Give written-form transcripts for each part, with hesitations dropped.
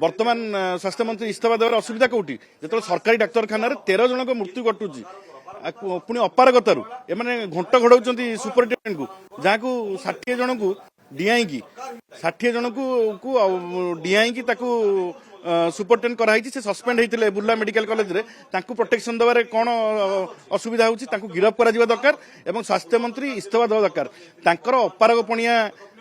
बर्तमान स्वास्थ्य मंत्री इस्तीफा देवार असुविधा कौटी जो सरकारी डाक्तखाना 13 जन को मृत्यु घटुची पुणी अपारगतारू एमाने घंट घोड़ाऊँ सुपरिटेडेंट को जहाँ को 60 जन को डिआई 60 जन को डिआई सुपरिटेडेंट कराई से सस्पेंड होते बुर्ला मेडिकल कॉलेज रे तांकु प्रोटेक्शन देवारे कौन असुविधा होची तांकु गिरफ करा जिबा दरकार एवं स्वास्थ्य मंत्री इस्तीफा देवा दरकार तांकर अपारगपणिया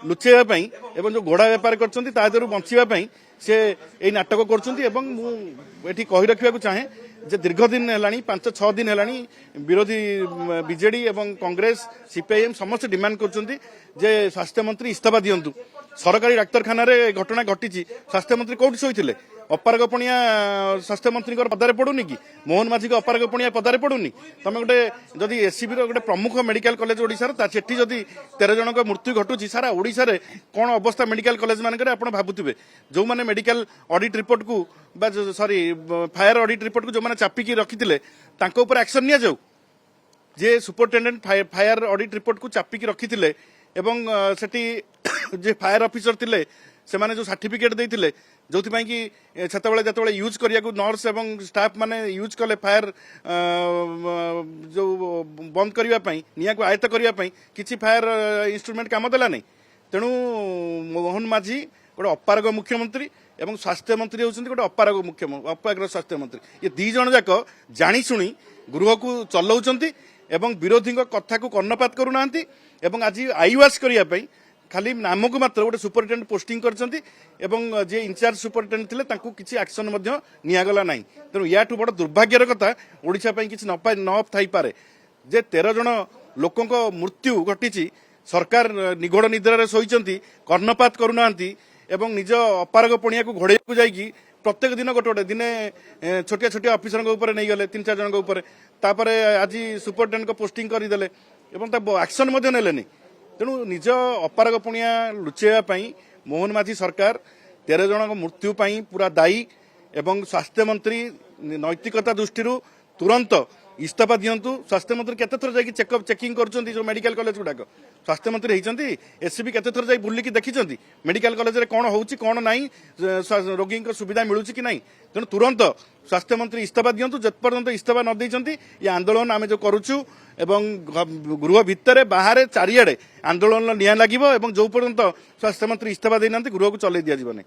लुचेवा पई एवं जो घोड़ा व्यापार करछंती ता देरु बंचिबा पई से एई नाटक करछंती एवं मु एठी कहि रखिबा चाहे जे दीर्घ दिन हेलानी 5-6 दिन हेलानी विरोधी बीजेडी एवं कांग्रेस सीपीआईएम समस्त डिमांड करछंती जे स्वास्थ्य मंत्री इस्तीफा दियंतु सरकारी डाक्तखाना रे घटना घटी स्वास्थ्य मंत्री कोठी सोईथिले अपारगपणिया स्वास्थ्य मंत्री पदारे पड़ूनी कि मोहन माझी को अपारगपणिया पदारे पड़ूनी तुम गोटे जदि एससीबी गोटे प्रमुख मेडिकल कॉलेज ओडिशार सेठी जदि 13 जन मृत्यु घटुची सारा ओडिशा रे कौन अवस्था मेडिकल कॉलेज मानक आप भावुवे जो मैंने मेडिकल ऑडिट रिपोर्ट को सॉरी फायर ऑडिट रिपोर्ट को जो मैंने चापिकी रखी एक्शन नि जाऊ जे सुपरिटेडेंट फायर ऑडिट रिपोर्ट को चापिकी रखी एवं सेठी जे फायर ऑफिसर थिले से माने जो सर्टिफिकेट देइथिले जोथि कि छतबेले जतबेले यूज करिया को नर्स एवं स्टाफ माने यूज कले फायर जो बंद करिया पई निया को आयत्त करिया पई किछि फायर इंस्ट्रूमेंट काम देला नै तेणु मोहन माझी गोटे अपारग मुख्यमंत्री एवं स्वास्थ्य मंत्री होउछन्ति गोटे अपारग स्वास्थ्य मंत्री ये दी जन जाक जानी सुनी गृह को चलाउछन्ति एवं विरोधी कथा को कर्णपात करूनांती एवं आज आईवास करिया पई खाली नाम को मात्र गोटे सुपरिटेडेंट पोस्टिंग करछन्ति एवं जे इंचार्ज सुपरिटेडेंट थिले तांकू किछि एक्शन मध्य नियागला नाही तेणु याठू बड़ दुर्भाग्यर कथा ओडिशा पई किछि न थाई पारे जे 13 जन लोकंक मृत्यु घटिछि सरकार निगोड़ निद्रारे सोईचन्ति कर्णपात करूनांती एवं निज अपारगपणिया को घोड़े को जाइकी प्रत्येक दिन गोटे गोटे दिने छोटिया छोटिया ऑफिसर ऊपर नहीं गले 3-4 जन ऊपर तापरे आज सुपरिटेडेंट को पोस्टिंग करदेले एवं एक्शन मध्य नेलेनी तेणु निज अपारगपणिया लुचेवा मोहन माझी सरकार 13 जन मृत्यु पूरा दायी एवं स्वास्थ्य मंत्री नैतिकता दृष्टि तुरंत इस्तीफा दियंतु स्वास्थ्य मंत्री केते थर जाई चेकअप चेकिंग करछन्ती जो मेडिकल कॉलेज गुडाक स्वास्थ्य मंत्री होइचन्ती एससीबी केते थर जाई बुल्ली की देखिचन्ती मेडिकल कॉलेज रे कोन होउची कोन नाही रोगी को सुविधा मिलुची कि नाही तेणु तुरंत स्वास्थ्य मंत्री इस्तीफा दियंतु जत पर्यंत इस्तीफा न देइचन्ती ये आंदोलन आमे जो करूछु एवं गृह भितर बाहर चारियाडे आंदोलन निया लागिबो एवं जो पर्यंत स्वास्थ्य मंत्री इस्तीफा देइनांती गृह को चलै दिया जिवो नै।